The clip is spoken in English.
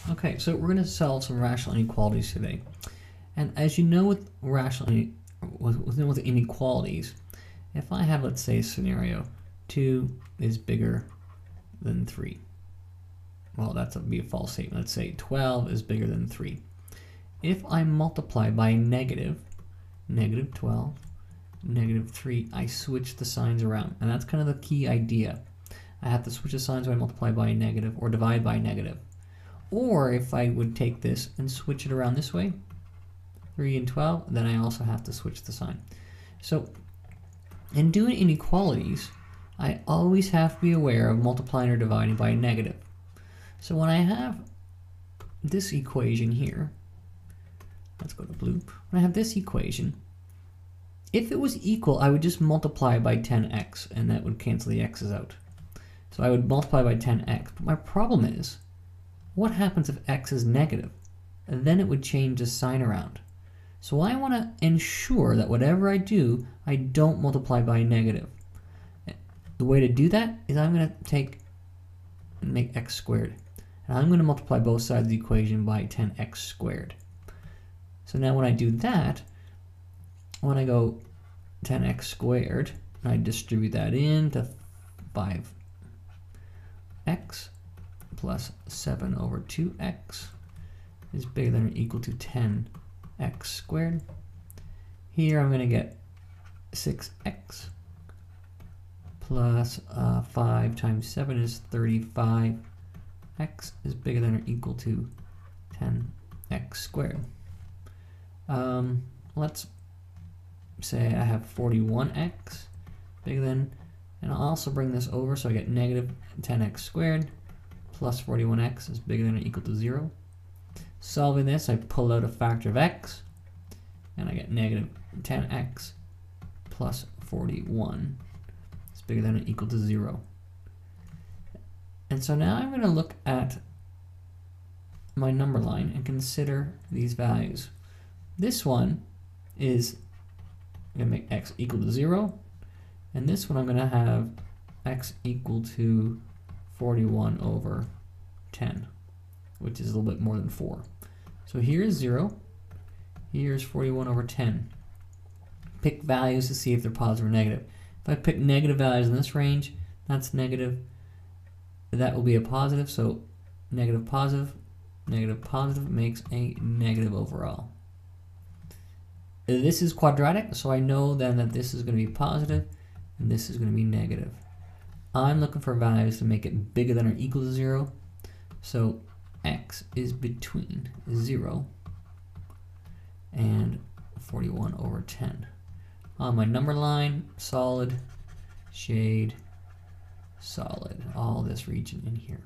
Okay, so we're going to solve some rational inequalities today. And as you know with with inequalities, if I have, let's say, a scenario, 2 is bigger than 3. Well, that would be a false statement. Let's say 12 is bigger than 3. If I multiply by negative 12, negative 3, I switch the signs around. And that's kind of the key idea. I have to switch the signs when I multiply by a negative or divide by a negative. Or if I would take this and switch it around this way, 3 and 12, then I also have to switch the sign. So in doing inequalities, I always have to be aware of multiplying or dividing by a negative. So when I have this equation here, let's go to blue. When I have this equation, if it was equal, I would just multiply by 10x, and that would cancel the x's out. So I would multiply by 10x. But my problem is, what happens if x is negative? And then it would change the sign around. So I want to ensure that whatever I do, I don't multiply by a negative. The way to do that is I'm going to take and make x squared. And I'm going to multiply both sides of the equation by 10x squared. So now when I do that, when I go 10x squared, and I distribute that into 5x plus 7 over 2x is bigger than or equal to 10x squared. Here I'm going to get 6x plus 5 times 7 is 35. X is bigger than or equal to 10x squared. Let's say I have 41x bigger than, and I'll also bring this over so I get negative 10x squared plus 41x is bigger than or equal to 0. Solving this, I pull out a factor of x, and I get negative 10x plus 41 is bigger than or equal to 0. And so now I'm going to look at my number line and consider these values. This one is going to make x equal to 0, and this one I'm going to have x equal to 41 over 10, which is a little bit more than 4. So here's 0, here's 41 over 10. Pick values to see if they're positive or negative. If I pick negative values in this range, that's negative. That will be a positive, so negative positive makes a negative overall. This is quadratic, so I know then that this is going to be positive and this is going to be negative. I'm looking for values to make it bigger than or equal to 0, so x is between 0 and 41 over 10. On my number line, solid, shade, solid, all this region in here.